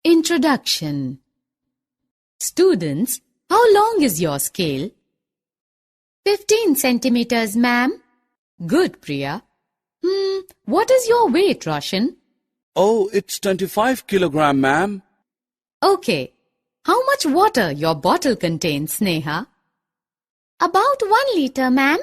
Introduction. Students, how long is your scale? 15 centimeters, ma'am. Good, Priya. What is your weight, Roshan? Oh, it's 25 kilogram, ma'am. Okay. How much water your bottle contains, Sneha? About 1 liter, ma'am.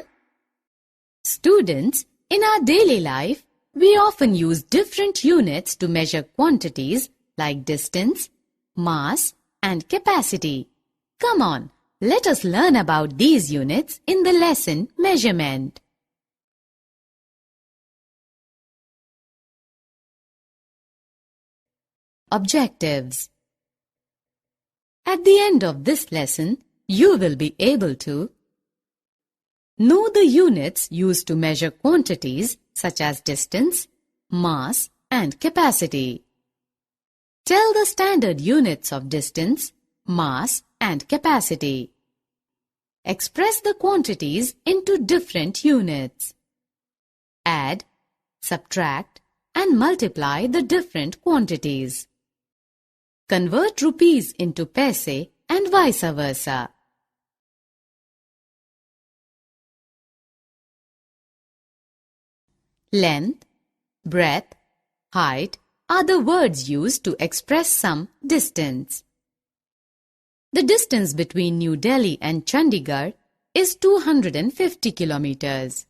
Students, in our daily life, we often use different units to measure quantities like distance, mass, and capacity. Come on, let us learn about these units in the lesson Measurement. Objectives. At the end of this lesson, you will be able to know the units used to measure quantities such as distance, mass, and capacity. Tell the standard units of distance, mass, and capacity. Express the quantities into different units. Add, subtract, and multiply the different quantities. Convert rupees into paise and vice versa. Length, breadth, height are the words used to express some distance. The distance between New Delhi and Chandigarh is 250 kilometers.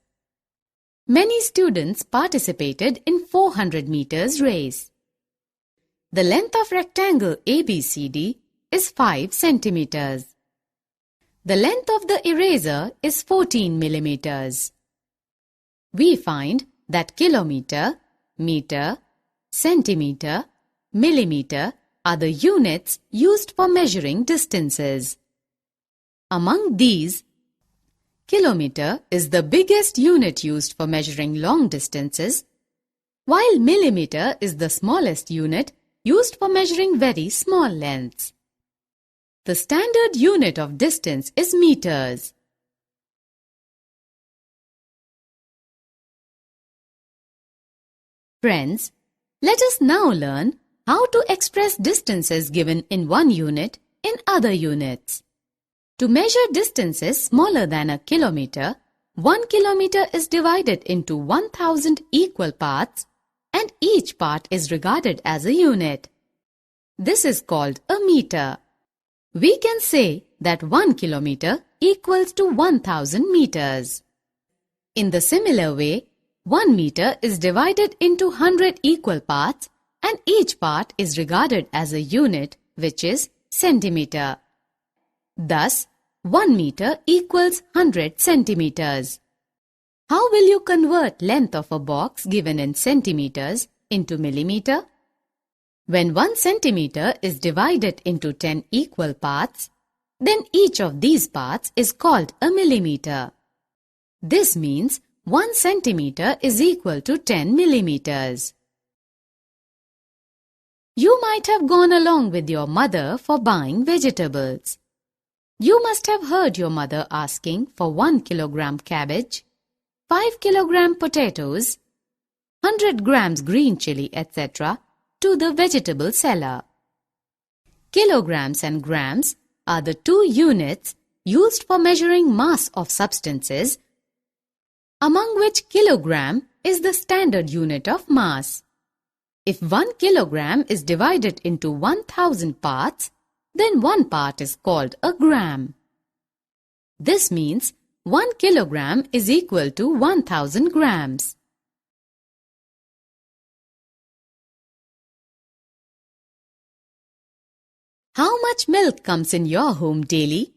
Many students participated in 400 meters race. The length of rectangle ABCD is 5 centimeters. The length of the eraser is 14 millimeters. We find that kilometer, meter, centimeter, millimeter are the units used for measuring distances. Among these, kilometer is the biggest unit used for measuring long distances, while millimeter is the smallest unit used for measuring very small lengths. The standard unit of distance is meters. Friends, let us now learn how to express distances given in one unit in other units. To measure distances smaller than a kilometer, 1 kilometer is divided into 1000 equal parts and each part is regarded as a unit. This is called a meter. We can say that 1 kilometer equals to 1000 meters. In the similar way, 1 meter is divided into 100 equal parts and each part is regarded as a unit, which is centimeter. Thus, 1 meter equals 100 centimeters. How will you convert length of a box given in centimeters into millimeter? When 1 centimeter is divided into 10 equal parts, then each of these parts is called a millimeter. This means 1 centimeter is equal to 10 millimeters. You might have gone along with your mother for buying vegetables. You must have heard your mother asking for 1 kilogram cabbage, 5 kilogram potatoes, 100 grams green chili, etc. to the vegetable seller. Kilograms and grams are the two units used for measuring mass of substances, among which kilogram is the standard unit of mass. If 1 kilogram is divided into 1000 parts, then one part is called a gram. This means 1 kilogram is equal to 1000 grams. How much milk comes in your home daily?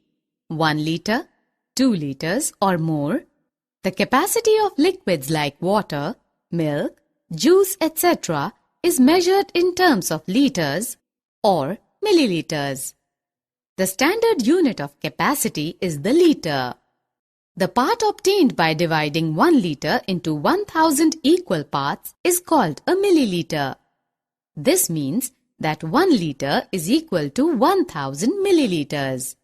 1 liter, 2 liters or more? The capacity of liquids like water, milk, juice, etc. is measured in terms of liters or milliliters. The standard unit of capacity is the liter. The part obtained by dividing 1 liter into 1000 equal parts is called a milliliter. This means that 1 liter is equal to 1000 milliliters.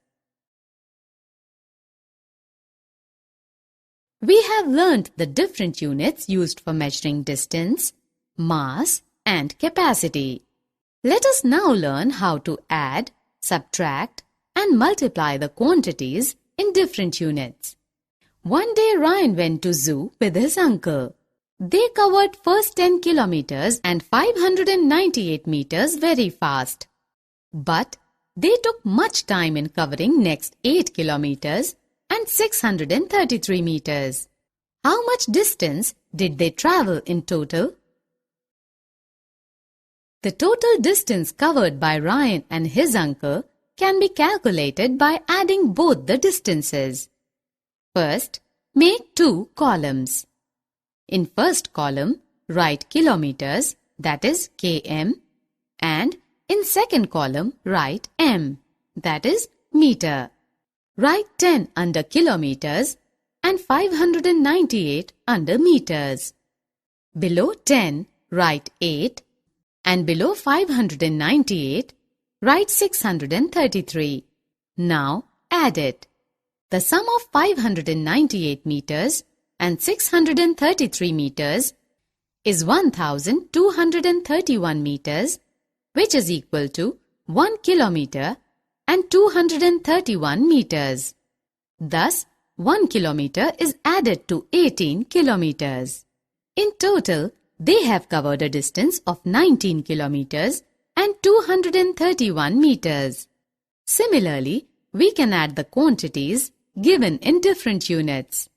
We have learnt the different units used for measuring distance, mass, and capacity. Let us now learn how to add, subtract, and multiply the quantities in different units. One day Ryan went to zoo with his uncle. They covered first 10 kilometers and 598 meters very fast. But they took much time in covering next 8 kilometers and 633 meters. How much distance did they travel in total? The total distance covered by Ryan and his uncle can be calculated by adding both the distances. First, make two columns. In first column, write kilometers, that is km, and in second column, write m, that is meter. Write 10 under kilometers and 598 under meters. Below 10, write 8, and below 598, write 633. Now add it. The sum of 598 meters and 633 meters is 1231 meters, which is equal to 1 kilometer and 231 meters. Thus, 1 kilometer is added to 18 kilometers. In total, they have covered a distance of 19 kilometers and 231 meters. Similarly, we can add the quantities given in different units.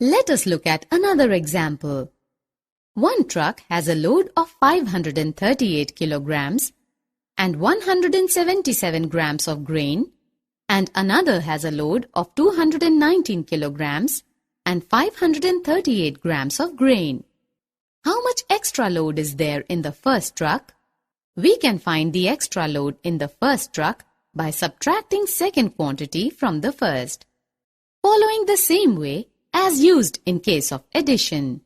Let us look at another example. One truck has a load of 538 kilograms and 177 grams of grain, and another has a load of 219 kilograms and 538 grams of grain. How much extra load is there in the first truck? We can find the extra load in the first truck by subtracting second quantity from the first, following the same way as used in case of addition.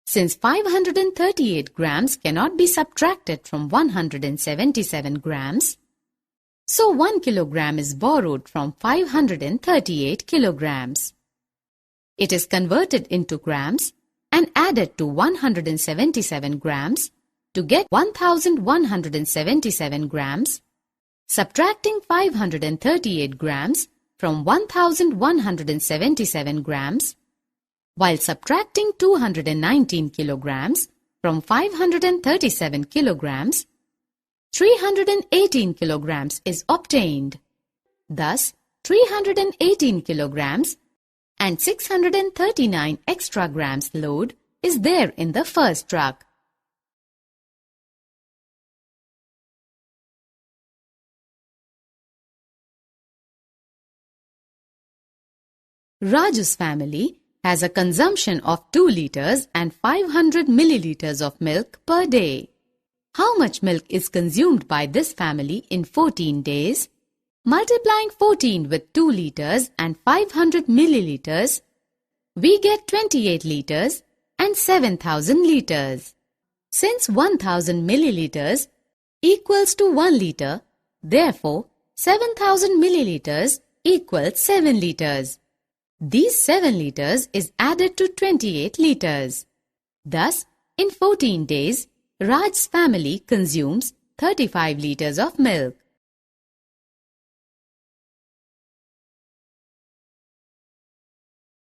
Since 538 grams cannot be subtracted from 177 grams, so 1 kilogram is borrowed from 538 kilograms. It is converted into grams and added to 177 grams to get 1177 grams. Subtracting 538 grams from 1177 grams, while subtracting 219 kilograms from 537 kilograms, 318 kilograms is obtained. Thus, 318 kilograms and 639 extra grams load is there in the first truck. Raju's family has a consumption of 2 liters and 500 milliliters of milk per day. How much milk is consumed by this family in 14 days? Multiplying 14 with 2 liters and 500 milliliters, we get 28 liters and 7,000 liters. Since 1,000 milliliters equals to 1 liter, therefore 7,000 milliliters equals 7 liters. These 7 liters is added to 28 liters. Thus, in 14 days, Raj's family consumes 35 liters of milk.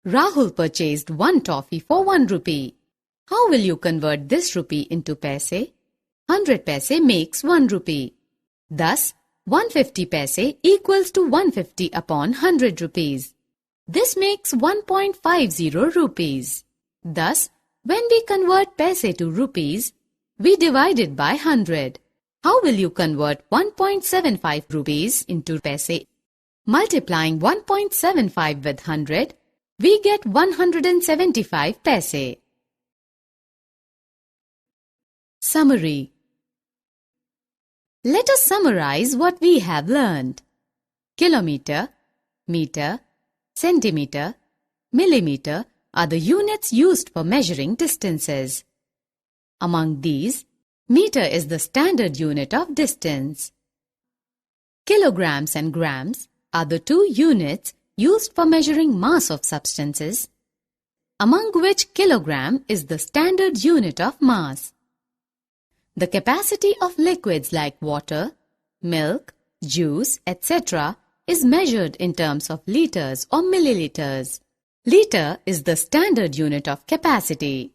Rahul purchased 1 toffee for 1 rupee. How will you convert this rupee into paise? 100 paise makes 1 rupee. Thus, 150 paise equals to 150 upon 100 rupees. This makes 1.50 rupees. Thus, when we convert paise to rupees, we divide it by 100. How will you convert 1.75 rupees into paise? Multiplying 1.75 with 100, we get 175 paise. Summary. Let us summarize what we have learned. Kilometer, meter, centimeter, millimeter are the units used for measuring distances. Among these, meter is the standard unit of distance. Kilograms and grams are the 2 units used for measuring mass of substances. among which kilogram is the standard unit of mass. The capacity of liquids like water, milk, juice, etc. is measured in terms of liters or milliliters. Liter is the standard unit of capacity.